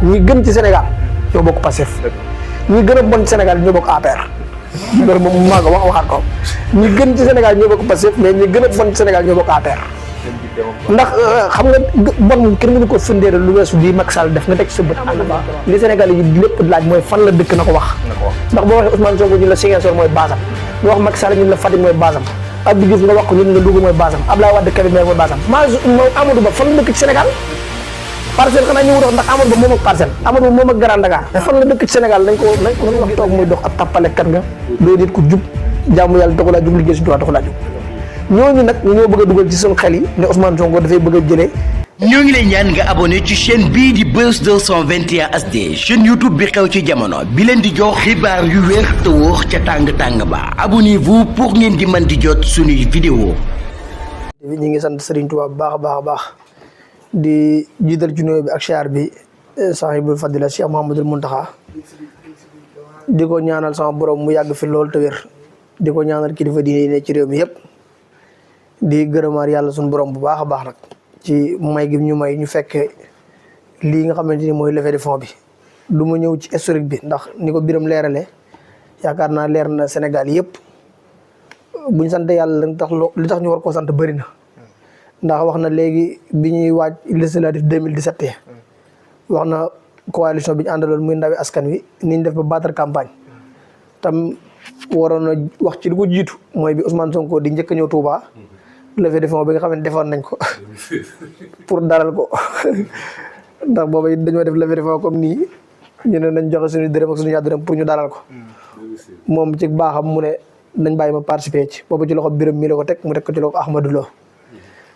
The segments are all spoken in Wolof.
ñi gën ci Sénégal ñoo bokk Pastef ñi gën a bon ci Sénégal ñoo bokk APR loolu moom maa ko waxaat ko ñi gën ci Sénégal ñoo bokk Pastef mais ñi gën a bon ci Sénégal ñoo bokk APR ndax xam nga bon kenn mënu ko firndeel lu weesu di Macky Sall def nga teg ci sa bët li Sénégal yi lépp laaj mooy fan la dëkk na ko wax ndax boo waxee Ousmane Sonko ñu la Ziguinchor mooy basam nga wax Macky Sall ñu la Fatick mooy basam Abdou Diouf nga wax ko ñun la Louga mooy basam Abdoulaye Wade Kébémer mooy basam Amadou Ba fan la dëkk ci Sénégal parcelle xanaa ñu wax ndax Amadou Ba moom ak parcelle Amadou Ba moom ak Grand Dakar fan la dëkk ci Sénégal nañ ko wax toog muy dox ab tappalekat nga doo nit ku jub jaamu yàlla taxu laa jub liggéey si droit taxu laa jub ñooñu nag ñoo bëgg a dugal ci suñu xel yi ne Ousmane Sonko dafay bëgg a jëlee. ñoo ngi lay ñaan nga abonné ci chaîne bii di Buzz 221 HD chaîne YouTube bi xew ci jamono bi leen di jox xibaar yu wér te wóor ca tàng-tàng ba abonnez-vous pour ngeen di mën di jot suñuy vidéo. ñi ngi sant Serigne Touba bu baax a baax a baax di jiital ci nuyoo bi ak siyaar bi sahibul fadila Cheikh Mouhamadoul Mountakha di ko ñaanal sama borom mu yàgg fi lool te wér di ko ñaanal kilifa diine yi ne ci réew mi yëpp. di gërëmaat yàlla suñu borom bu baax a baax nag ci may gi ñu may ñu fekkee lii nga xamante ni mooy levée de fonds bi du ma ñëw ci historique bi ndax ni ko Biram leerale yaakaar naa leer na Sénégal yëpp buñ sant yàlla li tax ñu war koo sant bëri na ndax wax na léegi bi ñuy waaj législative 2017 wax na coalition bi ñu àndaloon muy ndawi askan wi ni ñu def ba battre campagne tam waroon na wax ci lu ko jiitu mooy bi Ousmane Sonko di njëkk a ñëw Touba. levée de fonds bi nga xam ne defoon nañ ko pour dalal ko ndax booba it dañoo def levée de fonds comme nii ñu ne nañ joxe suñu dërëm ak suñu ñaar dërëm pour ñu dalal ko moom ci baaxam mu ne nañ bàyyi ma participer ci boobu ci loxo Biram mi la ko teg mu teg ko ci loxo Ahmadou Lo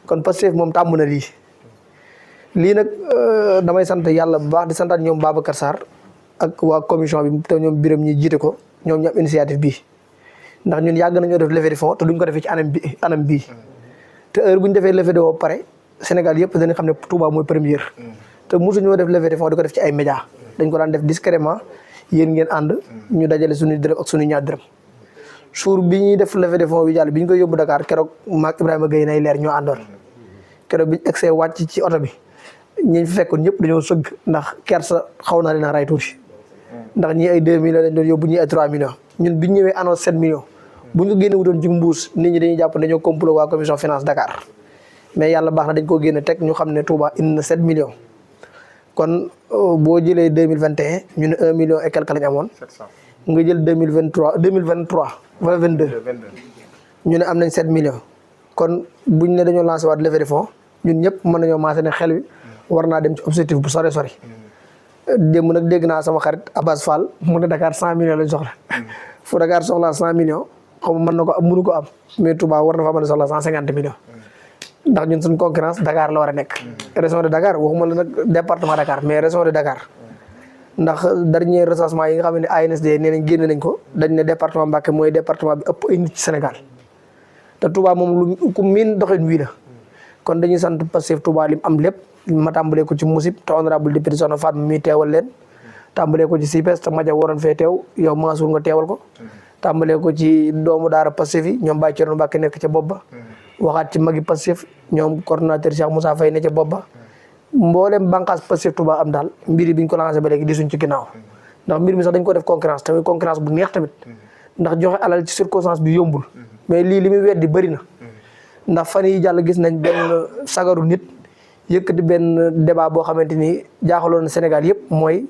kon Pastef moom tàmm na lii nag damay sant yàlla bu baax di santaat ñoom Babacar Sarr ak waa commission bi te ñoom Biram ñi jiite ko ñoom ñu am initiative bii ndax ñun yàgg nañoo def levée de fonds te duñ ko defee ci anam bii te heure bu ñu defee levée de fonds pare Sénégal yëpp dañu xam ne Touba mooy première te mosuñoo def levée de fonds di ko def ci ay médias dañ ko daan def discrètement yéen ngeen ànd ñu dajale suñu dërëm ak suñu ñaar dërëm jour bi ñuy def levée de fonds bi jàll bi ñu koy yóbbu Dakar keroog maag Ibrahima Gueye nay leer ñoo àndoon keroog bi ñu egsee wàcc ci oto bi ñi fi fekkoon ñëpp dañoo sëgg ndax kersa xaw naa leen a ray tuuti ndax ñii ay 2 millions lañ doon yóbbu ñii ay 3 millions ñun biñ ñëwee annonce 7 millions bu ñu ko génne wutoon ci mbuus nit ñi dañuy jàpp dañoo complot waa commission finance Dakar mais yàlla baax na dañ koo génne teg ñu xam ne Touba indi na 7 millions kon boo jëlee 2021 ñu ne 1 million et quelque lañ amoon nga jël 2023 wala 22 ñu ne am nañ 7 millions kon buñ ne dañoo lancé waat levée de fonds ñun ñëpp mën nañoo maase ne xel wi war naa dem ci objectif bu sori démb nag dégg naa sama xarit Abbas Fall mu ne Dakar 100 millions lañ soxla fu Dakar soxlaa 100 millions xaw ma mën na ko am mënu ko am mais Touba war na fa mën a soxla 150 millions ndax ñun suñ concurrence Dakar la war a nekk. région de Dakar waxuma la nag département Dakar mais région de Dakar ndax dernier recensement yi nga xam ne ANSD nee nañ génn nañ ko dañ ne département Mbacké mooy département bi ëpp ay nit ci Sénégal te Touba moom lu ku miin doxin wii la kon dañuy sant Pastef Touba lim am lépp. ma tàmbalee ko ci musib te honorable député Soxna Fatma mi teewal leen tàmbalee ko ci CIPES te Madia waroon fee teew yow Mansour nga teewal ko tàmbalee ko ci doomu daara Pastef yi ñoom Baye Thierno Mbacké nekk ca bopp ba waxaat ci magi Pastef ñoom coordonnateur Cheikh Moussa Faye ne ca bopp ba mboolem bànqaas Pastef Touba am daal mbiri biñ ko lancé ba léegi gisuñ ci ginnaaw ndax mbir mi sax dañ ko def concurrence tamit concurrence bu neex tamit ndax joxe alal ci circonstance bi yombul mais lii li muy weddi bëri na ndax fan yi jàll gis nañ benn sagaru nit yëkkati benn débat boo xamante ni jaaxaloon na Sénégal yëpp mooy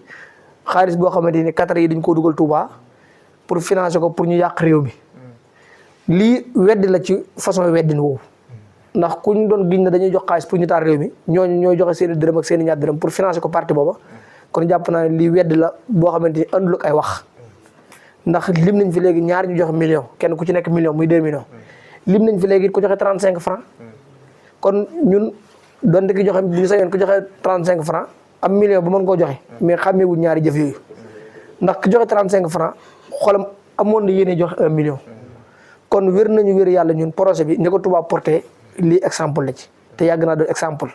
xaalis boo xamante ni Qatar yi dañ koo dugal Touba pour financer ko pour ñu yàq réew mi lii weddi la ci façon weddin woowu ndax ku ñu doon giñ na dañuy jox xaalis pour ñu taal réew mi ñooñu ñooy joxe seen i dërëm ak seen i ñaar dërëm pour financer ko parti booba kon jàpp naa ne lii weddi la boo xamante ni andul ak ay wax ndax lim nañ fi léegi ñaar ñu joxe million kenn ku ci nekk million muy 2 millions lim nañ fi léegi ku joxe 35 francs kon ñun donte ki joxe bu ñu sañoon ku joxe 35 francs am million ba mën koo joxe mais xàmmeewul ñaari jëf yooyu ndax ki joxe 35 francs xolam amoon na yéene joxe 1 million kon wér nañu wér yàlla ñun projet bi ni ko Touba porté lii exemple la ci te yàgg naa doon exemple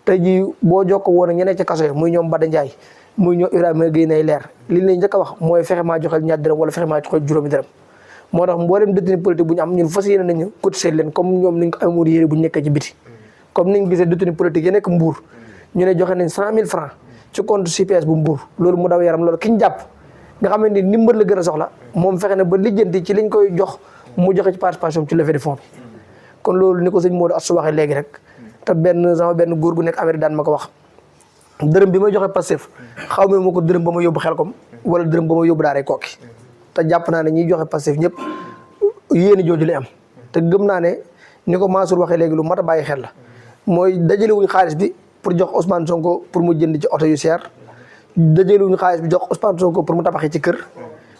tey jii boo jokko woon ak ñeneen ci kaso yi muy ñoom Bada Ndiaye muy ñoom Ibrahima Gueye nay leer li ñu njëkk a wax mooy fexe maa joxel ñaar dërëm wala fexe maa joxel juróomi dërëm moo tax mboolem détenu politique bu ñu am ñun fas yéene nañu cotiser leen comme ñoom niñ ko amoon yéene bu ñu nekkee ci biti comme niñ gisee détenu politique yi nekk Mbour ñu ne joxe nañ 100 000 francs ci compte CPS bu Mbour loolu mu daw yaram loolu ki ñu jàpp nga xam ne ndimbal la gën a soxla moom fexe na ba lijjanti ci liñ koy jox mu joxe ci participation ci levée de fonds bi kon loolu ni ko sëñ Modou Assou waxee léegi rek te sama benn góor gu nekk Amérique daan ma ko wax dërëm bi may joxe Pastef xaw ma ko dërëm ba ma yóbbu Xelkom wala dërëm ba ma yóbbu daaray Kokki te jàpp naa ne ñiy joxe Pastef ñëpp yéeni jooju lay am te gëm naa ne ni ko Mansour waxee léegi lu mat a bàyyi xel la mooy dajalewuñu xaalis bi pour jox Ousmane Sonko pour mu jënd ci oto yu seer dajalewuñu xaalis bi jox Ousmane Sonko pour mu tabaxee ci kër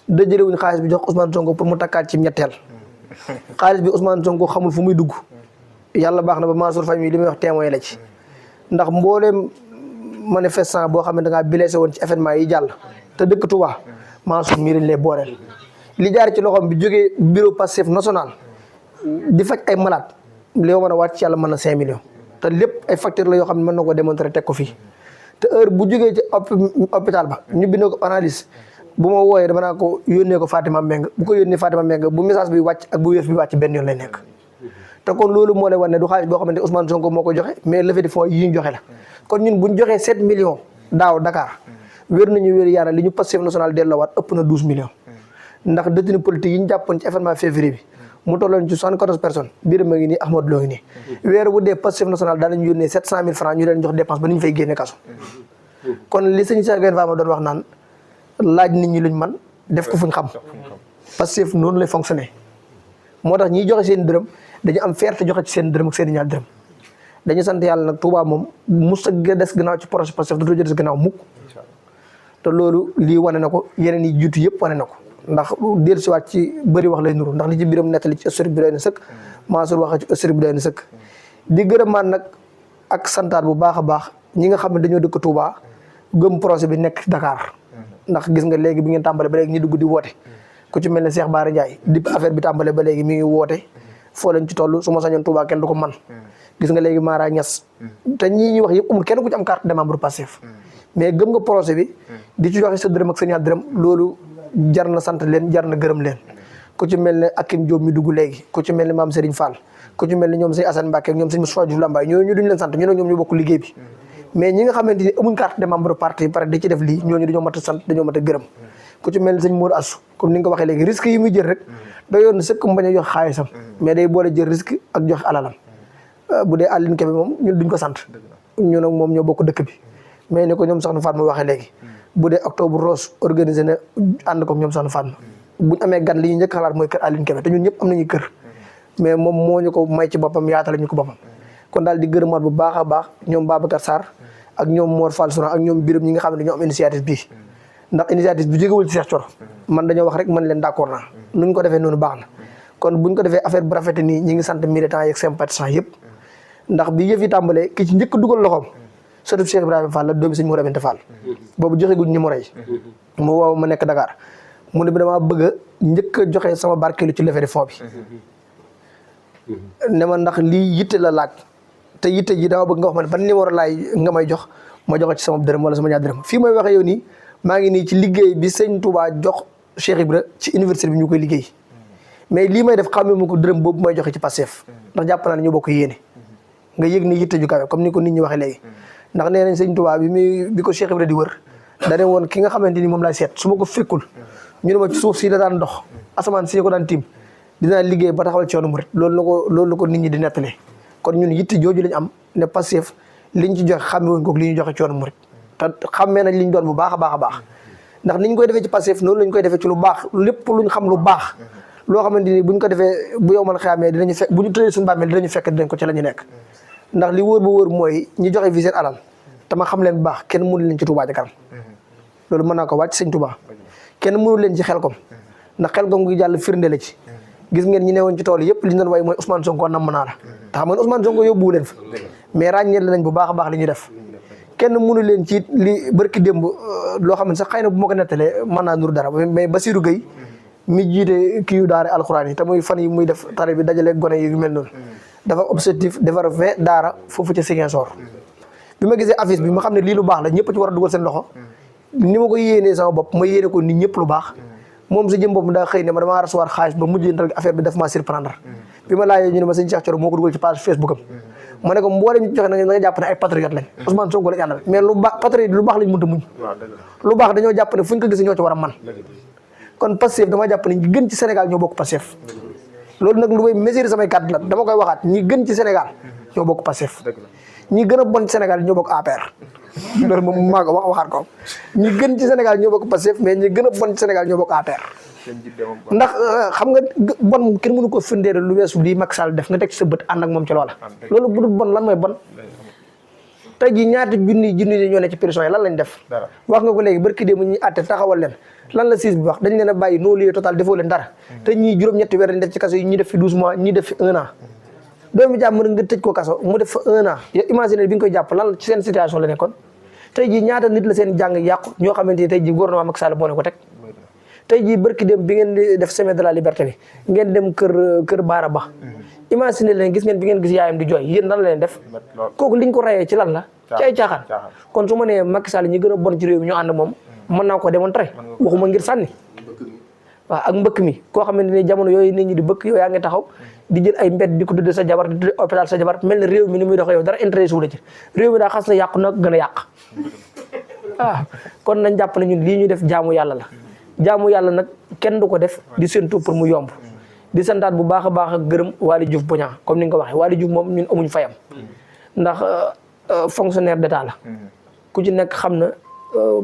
dajalewuñu xaalis bi jox Ousmane Sonko pour mu takkaat ci ñetteel xaalis bi Ousmane Sonko xamul fu muy dugg yàlla baax na ba Mansour Faye mi li muy wax témoin la ci ndax mbooleem manifestant boo xam ne da ngaa blessé woon ci événement yi jàll te dëkk Touba Mansour mii lañ lay booleel li jaar ci loxoom bi jógee bureau Pastef national di faj ay malade li ma mën a wàcc ci yàlla mën na 5 millions te lépp ay facteur la yoo xam ne mën na ko démontrer teg ko fii te heure bu jógee ci hôpital ba ñu bindoo ko analyse bu ma wooyee dama naa ko yónnee ko Fatima Mbengue bu ko yónnee Fatima Mbengue bu message bi wàcc ak bu wéef bi wàcc benn yoon lay nekk te kon loolu moo lay wan ne du xaalis boo xamante Ousmane Sonko moo ko joxe mais levée de fonds yi ñu joxe la kon ñun buñ joxee 7 millions daaw Dakar wér nañu wér yaara li ñu Pastef national delloowaat ëpp na 12 millions ndax détenu politique yi ñu jàppoon ci événement février bi mu tolloon ci 74 personnes biir ma ngi nii Ahmad Lo ngi nii weer bu dee Pastef national daanañu yónnee 700 000 francs ñu leen jox dépense ba ni ñu fay génne kaso kon li sëñ Cheikh Gaïndé Fatma doon wax naan laaj nit ñi luñ man def ko fuñ xam Pastef noonu lay fonctionner moo tax ñiy joxe seen dërëm dañu am fierté joxe ci seen dërëm ak seen ñaar dërëm dañu sant yàlla nag Touba moom mus a des gannaaw ci projet Pastef du des gannaaw mukk te loolu lii wane na ko yeneen yi jiitu yëpp wane na ko ndax dellu siwaat ci bëri wax lay nuru ndax li ci biram nettali ci historique bi doy na sëkk Mansour waxee ci historique bi doy na sëkk di gërëmaan nag ak santaat bu baax a baax ñi nga xam ne dañoo dëkk Touba gëm projet bi nekk Dakar ndax gis nga léegi bi ngeen tàmbale ba léegi ñi dugg di woote ku ci mel ne Cheikh Bara Ndiaye di affaire bi tàmbale ba léegi mi ngi woote foo lañ ci toll su ma sañoon Touba kenn du ko man gis nga léegi Mara Niass te ñii ñuy wax yëpp amul kenn ku ci am carte de membre Pastef mais gëm nga projet bi di ci joxe sa dërëm ak sa ñaar dërëm loolu jar na sant leen jar na gërëm leen ku ci mel ne Akim Diop mi dugg léegi ku ci mel ne Mame Serigne Fall ku ci mel ne ñoom sëñ Assane Mbacké ak ñoom sëñ Moustapha Diouf Lambaye ñooñu duñ leen sant ñu ne ñoom ñu bokk liggéey bi mais ñi nga xamante ni amuñ carte de membre parti pare di ci def lii ñooñu dañoo mat a sant dañoo mat a gërëm ku ci mel ne sëñ Modou Assou comme ni nga ko waxee léegi risque yi muy jël rek da yoon sëkk mu bañ a jox xaalisam mais day boole jël risque ak joxe alalam bu dee Aline Kébé moom ñun duñ ko sant ñu nag moom ñoo bokk dëkk bi mais ni ko ñoom soxna Fatma waxee léegi bu dee octobre rose organisé na ànd ko ñoom soxna Fatma buñ amee gan li ñu njëkk xalaat mooy kër Aline Kébé te ñun ñëpp am nañu kër mais moom moo ñu ko may ci boppam yaatale ñu ko boppam kon daal di gërëmaat bu baax a baax ñoom Babacar Sarr ak ñoom Mor Fall Souran ak ñoom Biram ñi nga xam ne dañoo am initiative bii ndax initiative bi jógewul ci Cheikh Thioro man dañoo wax rek man leen d'accord naa nuñ ko defee noonu baax na kon buñ ko defee affaire bu rafete nii ñi ngi sant militants yeeg sympathisants yëpp ndax bi yëf yi tàmbalee ki ci njëkk dugal loxoom surtout Cheikh Ibrahima Fall la doomi sëñ Mourou Aminta Fall boobu joxe guñ numéro yi mu woow ma nekk Dakar mu ne bi damaa bëgg a njëkk a joxe sama barkeelu ci levée de fonds bi ne ma ndax lii yitte la laaj te yitte ji dama bëgg nga wax ma ne ban numéro laay nga may jox ma joxe ci sama dërëm wala sama ñaar dërëm fii may waxee yow nii maa ngi nii ci liggéey bi sëñ Touba jox Cheikh Ibra ci université bi ñu koy liggéey mais lii may def xamee mu ko dërëm boobu may joxe ci Pastef ndax jàpp naa ne ñu bokk yéene nga yëg ni yitte ju kawe comme ni ko nit ñi waxee léegi ndax nee nañ sëñ Touba bi ko Cheikh Ibra di wër dane woon ki nga xamante ni moom laay seet su ma ko fekkul ñu ne ma ci suuf si la daan dox asamaan si ko daan tiim dinaa liggéey ba taxawal ci yoonu murit loolu la ko nit ñi di nettalee kon ñun yitte jooju lañ am ne Pastef liñ ci joxe xàmme wuñ ko li ñu joxe ci yoonu murit te xàmmee nañ liñ doon bu baax a baax a baax ndax niñ koy defee ci Pastef noonu lañ koy defee ci lu baax lépp luñ xam lu baax loo xamante ni buñ ko defee bu yow man xamee dinañu fekk bu ñu tëddee suñu bàmmeel dinañu fekk dinañ ko ci la ñu nekk ndax li wóor ba wóor mooy ñi joxe fi seen alal te ma xam leen bu baax kenn mënu leen ci Touba Ca Kanam loolu mën naa ko wàcc sëñ Touba kenn mënu leen ci Xelkom ndax Xelkom gi jàll firnde la ci gis ngeen ñi newoon ci tool yëpp li ñu doon way mooy Ousmane Sonko namm naa la te xam ngeen Ousmane Sonko yóbbuwu leen fa mais ràññee nañ bu baax a baax li ñuy def kenn mënu leen ci li barki démb loo xam ne sax xëy na bu ma ko nettalee mën naa nur dara mais Basirou Gueye mi jiite kii yu daara alxuraan yi te muy fan yi muy def tare bi dajale gone yi yu mel noonu dafa objectif defar 20 daara foofu ca Ziguinchor bi ma gisee affiche bi ma xam ne lii lu baax la ñëpp ci war a dugal seen loxo ni ma ko yéenee sama bopp ma yéene ko nit ñëpp lu baax moom si jëm bopp daa xëy ne ma damaa recevoir xaalis ba mujj affaire bi daf maa surprendre bi ma laajee ñu ne ma sëñ Cheikh Thioro moo ko dugal ci page Facebook am ma ne ko mboolem ñu joxe na nga jàpp ne ay patriote lañ Ousmane Sonko lañ àndal mais lu baax patriote lu baax lañ mënta muñ lu baax dañoo jàpp ne fuñ ko gis ñoo ci war a man kon Pastef dama jàpp ne ñi gën ci Sénégal ñoo bokk Pastef loolu nag lu may mesurer samay kàddu la dama koy waxaat ñi gën ci Sénégal ñoo bokk Pastef ñi gën a bon ci Sénégal ñoo bokk APR loolu moom maa ko waxaat ko ñi gën ci Sénégal ñoo bokk Pastef mais ñi gën a bon ci Sénégal ñoo bokk APR ndax xam nga bon kenn mënu ko firndeel lu weesu lii Macky Sall def nga teg sa bët ànd ak moom ci loola loolu bu dul bon lan mooy bon tey jii ñaata junni ñoo ne ci prison yi lan lañ def wax nga ko léegi barki dee mu ñuy àtte taxawal leen lan la siis bi wax dañ leen a bàyyi non lieu total defoo leen dara te ñii juróom-ñetti weer dañ def ci kaso yi ñi def fi 12 mois ñi def fi 1 an doomu jàmm nga tëj ko kaso mu def fa 1 an yow imagine bi nga koy jàpp lan ci seen situation la nekkoon tey jii ñaata nit la seen jàng yàqu ñoo xamante ni tey jii gouvernement Macky Sall moo ne ko teg tey jii barki dem bi ngeen di def semaine de la liberté bi ngeen dem kër Baara Ba imagine leen gis ngeen bi ngeen gis yaayam di jooy yéen lan la leen def kooku liñ ko rayee ci lan la ci ay caaxaan kon su ma nee Macky Sall ñi gën a bon ci réew mi ñoo ànd moom mën naa ko démontrer waxuma ngir sànni waaw ak mbëkk mi koo xamante ni jamono yooyu nit ñi di bëkk yow yaa ngi taxaw di jël ay mbedd di ko tudde sa jabar di tudde hôpital sa jabar mel ne réew mi ni muy doxee yow dara intéressé wu la ci réew mi daa xas na yàqu nag gën a yàq kon nañ jàpp ne ñun lii ñu def jaamu yàlla la jaamu yàlla nag kenn du ko def di séntu pour mu yomb di santaat bu baax a baax ak gërëm Waly Diouf Bodiang comme ni nga ko waxee Waly Diouf moom ñun amuñ fayam ndax fonctionnaire d'état la ku ci nekk xam na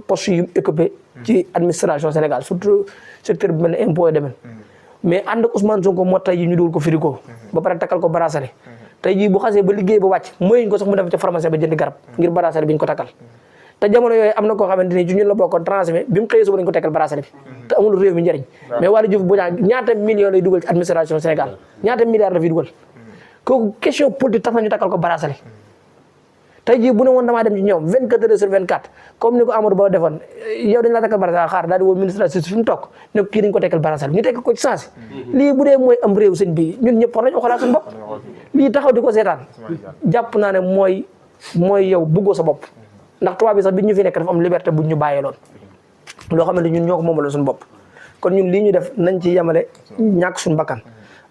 poste yu occupé ci administration Sénégal surtout secteur bi mel ne impôt et domaine mais ànd ak Ousmane Sonko moo tey ji ñu dugal ko frigo ba pare takkal ko bracelet tey jii bu xasee ba liggéey ba wàcc mooyuñ ko sax mu def ca pharmacie ba jëndi garab ngir bracelet bi ñu ko takkal te jamono yooyu am na koo xamante ni ci ñun la bokkoon transmet bi mu xëyee suba dañ ko tekkal bracelet bi te amul réew mi njëriñ mais Waly Diouf Bodiang ñaata millions lay dugal ci administration Sénégal ñaata milliards la fi dugal kooku question politique tax na ñu takkal ko bracelet tey jii bu ne woon damaa dem ci ñoom 24 heures sur 24 comme ni ko Amadou Ba defoon yow dañ la takkal bracelet xaar daal di woo ministre de la justice fi mu toog ne ko kii dañ ko tekkal bracelet ñu tekk ko ci sens lii bu dee mooy am réew sëñ bi ñun ñëpp war nañu xalaat suñu bopp lii taxaw di ko seetaan jàpp naa ne mooy yow bëggoo sa bopp ndax tubaab bi sax bi ñu fi nekk dafa am liberté buñ ñu bàyyee loon loo xamante ñun ñoo ko moomaloon suñu bopp kon ñun lii ñu def nañ ci yemale ñàkk suñu bakkan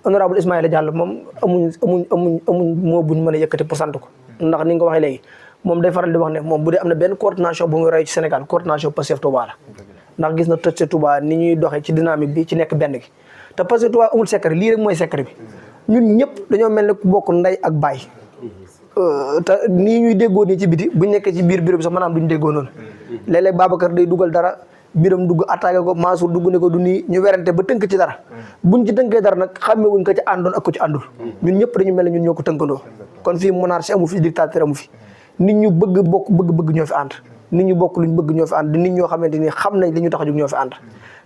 honorable Ismaïla Diallo moom amuñ moo buñ mën a yëkkati pour sant ko ndax ni nga ko waxee léegi moom day faral di wax ne moom bu dee am na benn coordination bu muy roy ci Sénégal coordination Pastef Touba la ndax gis na tëj Touba ni ñuy doxee ci dynamique bi ci nekk benn gi te Pastef Touba amul secret lii rek mooy secret bi ñun ñëpp dañoo mel ne ku bokk ndey ak baay te nii ñuy déggoo nii ci biti buñ nekkee ci biir bureau bi sax maanaam duñ déggoo noonu léeg-léeg Babacar day dugal dara biram dugg attaqué ko Mansour dugg ne ko du nii ñu werante ba tënk ci dara buñ ci tënkee dara nag xàmmee wuñ ko ci àndoon ak ko ci àndul ñun ñëpp dañu mel ne ñun ñoo ko tënkandoo kon fii monarchie amu fi dictateur amu fi nit ñu bëgg ñoo fi ànd nit ñu bokk luñ bëgg ñoo fi ànd nit ñoo xamante ni xam nañ li ñu tax a jóg ñoo fi ànd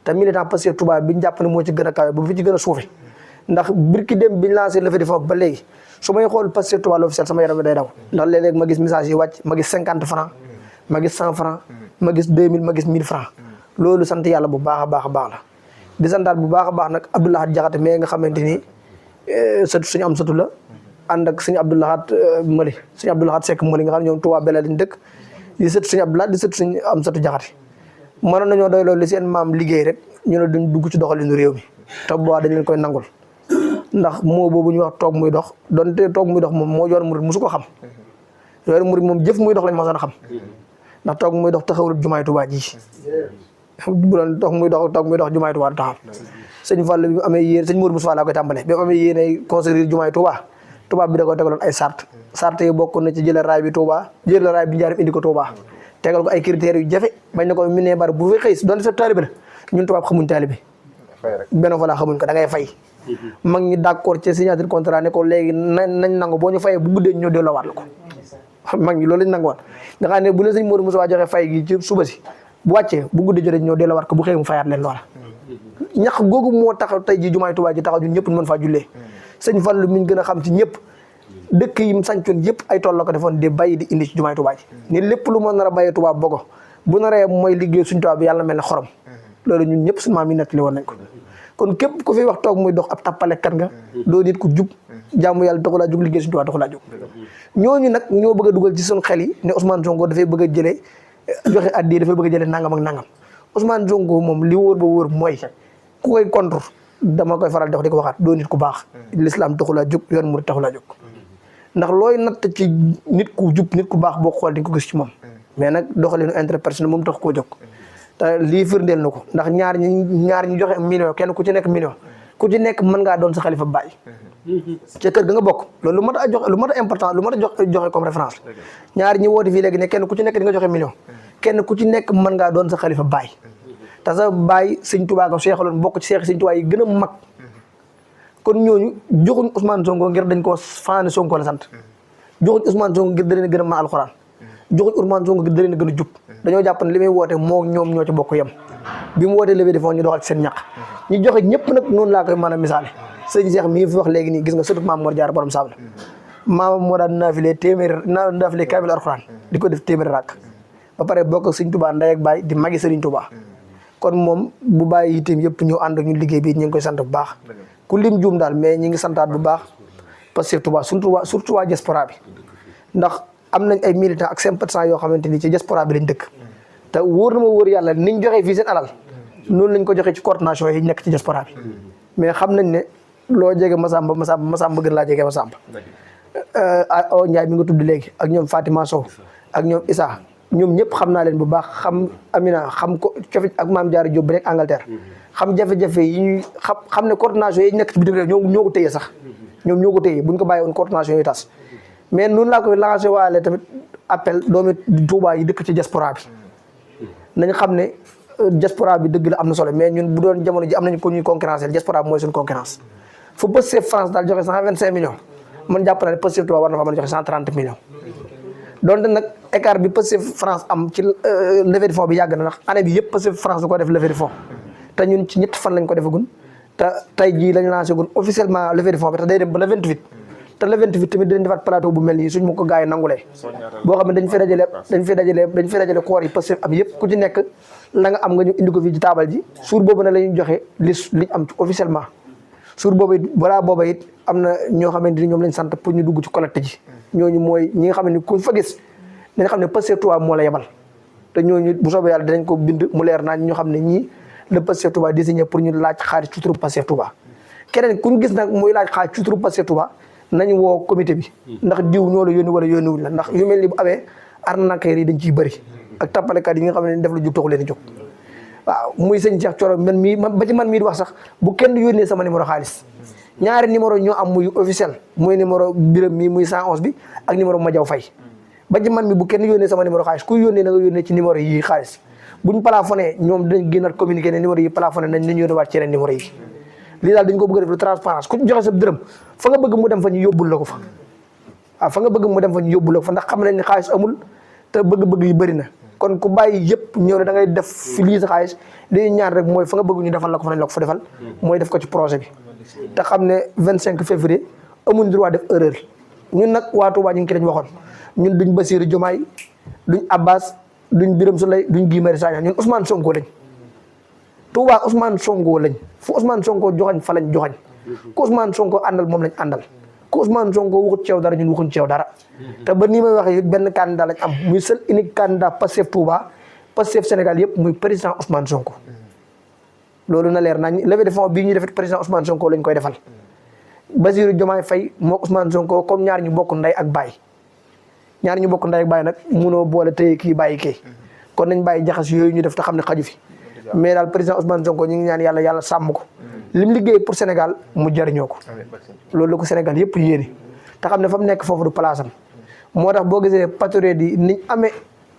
te militant Pastef Touba biñ jàpp ne moo ci gën a kawe ba fi ci gën a suufe ndax birki dem biñ lancé levée de fonds ba léegi su may xool Pastef Touba l'officiel sama yaram bi day daw ndax léeg-léeg ma gis message yi wàcc ma gis 50 francs ma gis 100 francs ma gis 2000 ma gis 1000 francs loolu sant yàlla bu baax a baax a baax la di santaat bu baax a baax nag Abdoulahat Diakhaté mais nga xamante ni sëtu suñu am sëtu la ànd ak suñu Abdoulahat Mali suñu Abdoulahat Seck Mali nga xam ne ñoom Touba Belel lañ dëkk di sëtu suñu Abdoulahat di sëtu suñu am sëtu Diakhaté mënoon nañoo doy loolu li seen maam liggéey rek ñu ne duñ dugg ci doxalinu réew mi te bu baax dañ leen koy nangul ndax moo boobu ñu wax toog muy dox donte toog muy dox moom moo yoon murid musu ko xam yoon murid moom jëf muy dox lañ mosoon a xam ndax toog muy dox taxawul jumaay Touba ji bu doon toog muy dox jumaay Touba taxaw sëñ Fall bi mu amee yéen sëñ Mourou Moussa laa koy tàmbalee bi mu amee yéen ay construire jumaay Touba bi da koy tegaloon ay sart yi bokk na ci jëlee raay bi Touba jëlee raay bi Njaaréem indi ko Touba tegal ko ay critères yu jafe bañ ne ko mi ne bari bu fi xëy doon sa taalibe la ñun tubaab xamuñ taalibe benn fa la xamuñ ko da ngay fay mag ñi d'accord ci signature contrat ne ko léegi nañ nangu boo ñu fayee bu guddee ñoo delloowaat la ko mag ñi loolu lañ nangu woon nga xam ne bu la sëñ Modou Moussa joxe fay gi ci suba si bu wàccee bu guddee jotee ñoo delloowaat ko bu xëyee mu fayaat leen loola ñax googu moo taxaw tey ji jumaay Tuubaa ji taxaw ñun ñëpp ñu mën faa jullee sëñ Fallu mi ñu gën a xam ci ñëpp dëkk yi mu sancoon yëpp ay tool la ko defoon di bay di indi ci jumaay Tuubaa ji ni lépp lu ma nar a bayee Tuubaa bogo bu naree mooy liggéey suñ Tuubaa bi yàlla mel ne xorom loolu ñun ñëpp suñu maam yi nettali woon nañ ko kon képp ku fi wax toog muy dox ab tappale kat nga doo nit ku jub jaamu yàlla taxulaa jug liggéey suñu Tuubaa taxulaa jug ñooñu nag ñoo bëgg a dugal ci suñu xel yi ne Ousmane Sonko dafay bëgg a jëlee joxe addi dafay bëgg a jëlee nangam ak nangam Ousmane Sonko moom li wóor ba wóor mooy ku koy contre dama koy faral di ko waxaat doo nit ku baax l'islam taxulaa jug yoon murid taxulaa jug ndax looy natt ci nit ku jub nit ku baax boo xool di ko gis ci moom mais nag doxalinu interpersonnel moom tax koo jóg te lii firndeel na ko ndax ñaar ñi joxe million kenn ku ci nekk million ku ci nekk mën ngaa doon sa xalifa baay ca kër ga nga bokk loolu lu mat a joxe lu mat a important lu mat a joxe comme référence ñaar ñi woote fii léegi ne kenn ku ci nekk di nga joxe million kenn ku ci nekk mën ngaa doon sa xalifa baay te sa baay sëñ Tuubaa ko seexaloon bokk ci seex sëñ Tuubaa yi gën a mag kon ñooñu joxuñ Ousmane Sonko ngir dañ koo faane Sonko la sant joxuñ Ousmane Sonko ngir da leen a gën a mën alxuraan joxuñ Ousmane Sonko ngir da leen a gën a jub dañoo jàpp ne li muy woote moo ñoom ñoo ci bokk yem bi mu wootee levée de fonds ñu doxal ci seen ñaq ñu joxe ñëpp nag noonu laa koy mën a misaale sëñ Cheikh mii fi wax léegi nii gis nga surtout Maam Mor Jaara borom saab la maama moo daan naafile kaamil alxuraan di ko def téeméeri rakk ba pare bokk ak sëñ Touba ndey ak baay di magi sëriñ Touba kon moom bu bàyyi itam yëpp ñu ànd ak ñu liggéey bi ñu ngi koy sant bu baax ku lim juum daal mais ñi ngi santaat bu baax parce que Touba surtout waa diaspora bi ndax am nañ ay militants ak sympathisants yoo xamante ni ci diaspora bi lañ dëkk te wóor na ma wóor yàlla niñ joxee fii seen alal noonu lañ ko joxee ci coordination yi nekk ci diaspora bi mais xam nañ ne loo jege Masamba gën laa jege Masamba o Ndiaye mi nga tudd léegi ak ñoom Fatima Sow ak ñoom Issa ñoom ñëpp xam naa leen bu baax xam Amina xam ko cofi ak Maam Diarra Diop bi nekk Angleterre xam jafe-jafe yi ñuy xam ne coordination yi nekk ci bitim réew ñoo ko téye sax ñoom ñoo ko téye buñ ko bàyyi woon coordination yi tas mais noonu laa koy lancé waale tamit appel doomi Touba yi dëkk ci diaspora bi nañ xam ne diaspora bi dëgg la am na solo mais ñun bu doon jamono ji am nañu ko ñuy concurrence diaspora bi mooy suñu concurrence fu Pastef France daal joxe 125 millions man jàpp naa ne Pastef Touba war na fa mën a joxe 130 millions donte nag écart bi Pastef France am ci levée de fonds bi yàgg na ndax année bi yëpp Pastef France da ko def levée de fonds te ñun ci ñett fan lañ ko defagun te tey jii lañ lancé gun officiellement levée de fonds bi te day dem ba le 28 te le 28 tamit dinañ defaat plateau bu mel nii suñ ma ko gars yi nangulee boo xam ne dañ fay dajale koor yi Pastef am yëpp ku ci nekk la nga am nga ñu indi ko fii ci taabal ji suur boobu nag la ñuy joxe liñ am ci officiellement suur boobu it balaa booba it am na ñoo xamante ni ñoom lañ sant pour ñu dugg ci collecte ji ñooñu mooy ñi nga xam ne ku fa gis dañ xam ne Pastef Touba moo la yebal te ñooñu bu soobee yàlla dinañ ko bind mu leer naa ñu xam ne ñii le Pastef Touba désigné pour ñu laaj xaalis ci turu Pastef Touba keneen ku ñu gis nag muy laaj xaalis ci turu Pastef Touba nañ woo comité bi ndax diw ñoo la yónni wala yónniwuñ la ndax yu mel ni bu amee arnaqueur yi dañ ciy bëri ak tappalekat yi nga xam ne def la jub taxu leen a jóg waaw muy sëñ Cheikh Thioro man mii ba ci man mii di wax sax bu kenn yónnee sama numéro xaalis ñaari numéro ñoo am muy officiel muy numéro biram mii muy 111 bi ak numéro Madiaw Faye ba ci man mi bu kenn yónnee sama numéro xaalis ku yónnee na nga yónnee ci numéro yi xaalis buñ plafonné ñoom dinañ génnaat communiqué ne numéro yi plafonné nañ ñu yónnee waat ci yeneen numéro yi lii daal dañ ko bëgg a def lu transparence ku joxe sa dërëm fa nga bëgg mu dem fa ñu yóbbul la ko fa waaw fa nga bëgg mu dem fa ñu yóbbul la ko fa ndax xam nañ ne xaalis amul te bëgg-bëgg yi bëri na kon ku bàyyi yëpp ñëw ne da ngay def fi lii sa xaalis li ñaan rek mooy fa nga bëgg ñu defal la ko fa nañ la ko fa defal mooy def ko ci projet bi te xam ne 25 février amuñ droit def erreur ñun nag waa Touba ñu ngi ki lañ waxoon ñun duñ Bassirou Diomaye duñ Abbas duñ Birame Souleye duñ Guy Marius Sagna ñun Ousmane Sonko lañ Touba Ousmane Sonko lañ fu Ousmane Sonko joxañ fa lañ joxañ ku Ousmane Sonko àndal moom lañ àndal ku Ousmane Sonko waxut ceew dara ñun waxuñ ceew dara te ba nii may waxee benn candidat lañ am muy seul unique candidat Pastef Touba Pastef Sénégal yëpp muy président Ousmane Sonko loolu na leer nañ levée de fonds bii ñu defet président Ousmane Sonko lañ koy defal Bassirou Diomaye Faye moo Ousmane Sonko comme ñaar ñu bokk ndey ak baay ñaar ñu bokk ndey ak baay nag munoo boole tey kii bàyyi kii kon nañ bàyyi jaxas yooyu ñu def te xam ne xaju fi mais daal président Ousmane Sonko ñu ngi ñaan yàlla sàmm ko lim liggéey pour Sénégal mu jariñoo ko loolu la ko Sénégal yëpp yéene te xam ne fa mu nekk foofu du place am moo tax boo gisee patriote yi niñ amee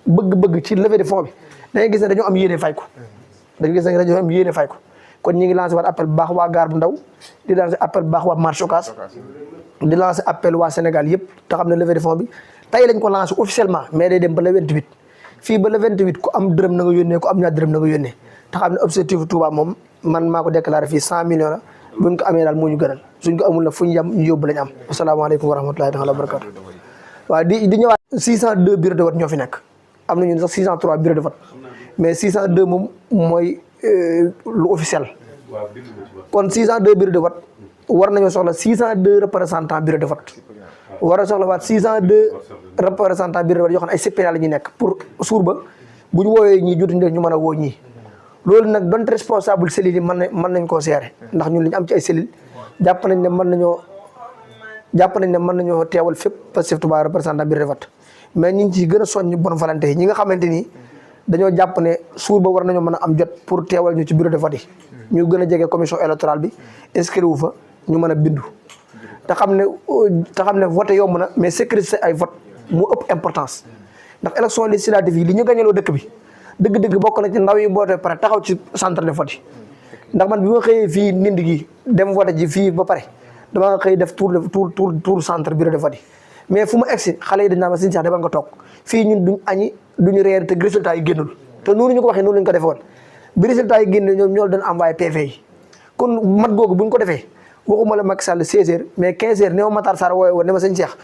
bëgg-bëgg ci levée de fonds bi da ngay gis ne dañoo am yéene fay ko dañu gis ne dañoo am yéene fay ko kon ñu ngi lancé waat appel bu baax waa Gare bu Ndaw di lancé appel bu baax waa marché Ocass di lancé appel waa Sénégal yëpp te xam ne levée de fonds bi tey lañ ko lancé officiellement mais day dem ba le 28 fii ba le 28 ku am dërëm na nga yónnee ku am ñaar dërëm na nga yónnee te xam ne objectif Touba moom man maa ko déclaré fii 100 millions la buñ ko amee daal moo ñu gënal suñ ko amul na fu ñu yem ñu yóbbu lañ am asalaamaaleykum wa rahmatulahi taala wa barakatu waaw di ñëwaat 602 bureau de vote ñoo fi nekk am na ñun sax 603 bureau de vote mais 602 moom mooy lu officiel kon 602 bureau de vote war nañoo soxla 602 représentants bureau de vote war a soxla waat 602 représentants bureau de vote yoo xam ne ay CPA la ñuy nekk pour suur ba bu ñu woowee ñii jotuñu def ñu mën a woo ñii loolu nag donte responsable cellules yi mën nañ koo seere ndax ñun li ñu am ci ay cellules jàpp nañ ne mën nañoo jàpp nañ ne mën nañoo teewal fépp Pastef Touba représentant bureau de vote mais ñu ngi ciy gën a soññ bonne volonté yi ñi nga xamante ni dañoo jàpp ne suur ba war nañoo mën a am jot pour teewal ñu ci bureau de vote yi ñu gën a jege commission électorale bi inscrit wu fa ñu mën a bindu te xam ne voté yomb na mais sécuriser ay vote mu ëpp importance ndax élection législative yi li ñu gañaloo dëkk bi dëgg-dëgg bokk na ci ndaw yi boote pare taxaw ci centre de vote yi ndax man bi ma xëyee fii Ndindi gi dem vote ji fii ba pare dama xëy def tour centre bureau de vote yi mais fu ma egsi xale yi dañ naa ma Serigne Cheikh demal nga toog fii ñun duñ añi duñu reer te résultat yi génnul te noonu ñu ko waxee noonu lañ ko defee woon bi résultat yi génne ñoom ñoo doon envoyé PV yi kon mat googu buñ ko defee waxuma la Macky Sall 16h mais 15h ne ma Matar Sarr wooye woon ne ma Serigne Cheikh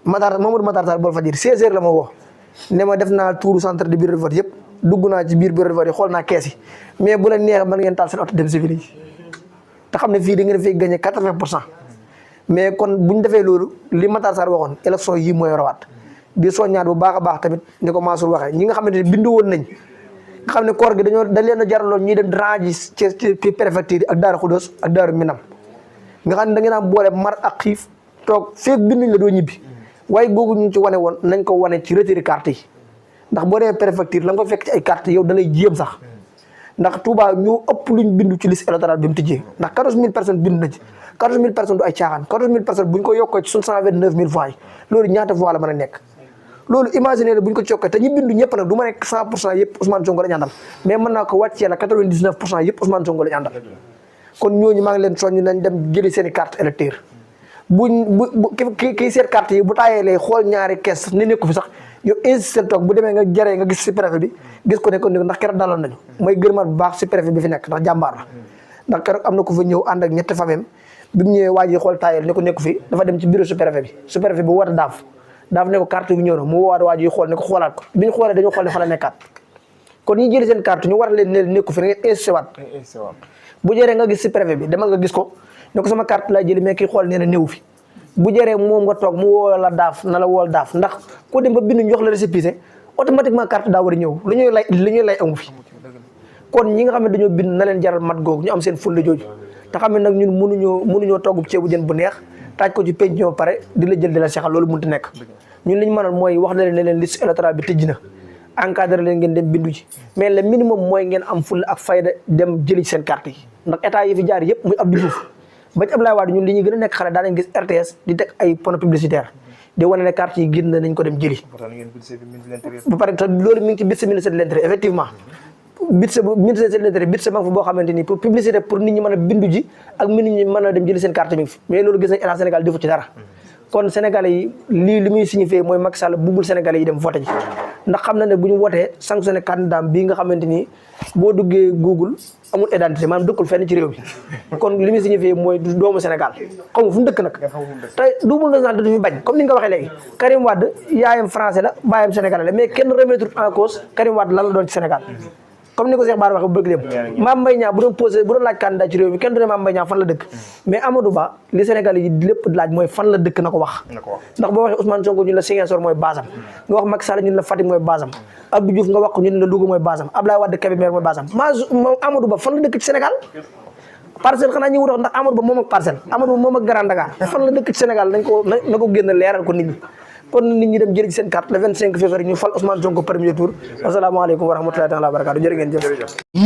Mamadou Matar Sarr bool fajir 16h la ma woo ne ma def naa tour centre de bureau de vote yëpp dugg naa ci biir bureau de vote yi xool naa kees yi mais bu la neexee mën ngeen taal seen oto dem si ville yi te xam ne fii da ngeen fay gagné 80%. mais kon bu ñu defee loolu li Matar Sarr waxoon élection yi mooy rawaat di soññaat bu baax a baax tamit ni ko Mansour waxee ñi nga xamante ne bindu woon nañ nga xam ne koor gi dañ leen a jaraloon ñuy dem rangi ci préfecture yi ak Daaru Xudoos ak Daaru Minam nga xam ne da ngeen am boole mar ak xiif toog feeg binduñ la doo ñibbi waaye googu ñu ci wane woon nañ ko wane ci retiré carte yi ndax boo demee préfecture la nga ko fekk ci ay carte yow da lay jéem sax ndax Touba ñoo ëpp luñ bindu ci liste électorale bi mu tijjee ndax 14000 personnes bindu na ci 14000 personnes du ay caaxaan 14000 personnes bu ñu ko yokkoo ci 629000 voix yi loolu ñaata voix la mën a nekk loolu imaginer bu ñu ko ci yokkee te ñi bindu ñëpp nag du ma nekk 100% yëpp Ousmane Sonko la ñu àndal mais mën naa ko wàccee la 99% yëpp Ousmane Sonko la ñu àndal kon ñooñu maa ngi leen soññ nañ dem jëli seen i carte électeur kii seet carte yi bu taayee lay xool ñaari kees ni nekku fi sax yow insisté toog bu demee nga jaree nga gis si préfet bi gis ko ne ko ndax keroog daloon nañu mooy gërëmaat bu baax si préfet bi fi nekk ndax jàmbaar la ndax keroog am na ko fa ñëw ànd ak ñetti famem bi mu ñëwee waa ji xool taayee ne ko nekku fi dafa dem ci bureau su préfet bi woote daaf ne ko carte bi ñëw na mu woowaat waa ji xool ne ko xoolaat ko bi ñu xoolee dañoo xool ne fa la nekkaat kon ñi jëli seen carte ñu war leen ne nekku fi da ngeen insisté waat bu jëree nga gis si préfet bi demal nga gis ko ne ko sama carte laa jëli mais kii xool nee na néew fi bu jëree moom nga toog mu woo la daaf na la wool daaf ndax ko dem ba bindu jox la récépissé automatiquement carte daa war a ñëw li ñuy lay amu fi kon ñi nga xam ne dañoo bind na leen jaral mat googu ñu am seen fulla jooju te xam ne nag ñun mënuñoo togg ceebu jën bu neex taaj ko ci penc ñoo pare di la jël di la sexal loolu mënut a nekk ñun li ñu mënal mooy wax na leen ne leen liste électorale bi tëj na encadré leen ngeen dem bindu ji mais le minimum mooy ngeen am fulla ak fayda dem jëli seen carte yi ndax état yi fi jaar yëpp muy Abdou Diouf ba ci Abdoulaye Wade ñun li ñu gën a nekk xale daa nañ gis RTS di teg ay panneau publicitaire di wane ne carte yi génn nañ ko dem jëli ba pare te loolu mi ngi ci budget ministère de l'Intérieur effectivement budget ministère de l'Intérieur budget ma fa boo xamante ni pour publicité pour nit ñi mën a bindu ji ak nit ñi mën a dem jëli seen carte mi ngi fi mais loolu gis nañ état Sénégal defu ci dara kon Sénégalais yi li muy signifié mooy Macky Sall buggul Sénégalais yi dem voté ji ndax xam na ne bu ñu wotee sanctionné candidat bii nga xamante ni boo duggee Google amul identité maanaam dëkkul fenn ci réew mi kon li muy signifié mooy du doomu Sénégal xamu fu mu dëkk nag te double nationalité du fi bañ comme ni nga ko waxee léegi Karim Wade yaayam français la baayam sénégalais la mais kenn remettre en cause Karim Wade lan la doon ci Sénégal comme ni ko Cheikh Bara waxee bu bëgg dem Mame Mbaye Niang bu doon laaj candidat ci réew mi kenn du ne Mame Mbaye Niang fan la dëkk mais Amadou Ba li Sénégal yi lépp laaj mooy fan la dëkk na ko wax ndax boo waxee Ousmane Sonko ñun la Ziguinchor mooy basam nga wax Macky Sall ñun la Fatick mooy basam Abdou Diouf nga wax ñun la Louga mooy basam Abdoulaye Wade Kébémer mooy basam Amadou Ba fan la dëkk ci Sénégal Parcelles xanaa ñi wut ndax Amadou Ba moom ak Parcelles Amadou Ba moom ak Grand Dakar fan la dëkk ci Sénégal na ko génn leeral ko nit ñi kon nit ñi dem jëri ci seen carte le 25 février ñu fal Ousmane Sonko premier tour asalaamaaleykum wa rahmatulahi taala wa barakatu jërë ngeen jëf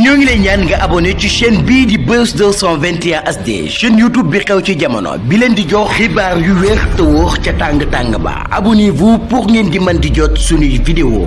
ñoo ngi lay ñaan nga abonné ci chaîne bii di Buzz 221 HD chaîne YouTube bi xew ci jamono bi leen di jox xibaar yu wér te wóor ca tàng tàng ba abonnez-vous pour ngeen di mën di jot suñuy vidéo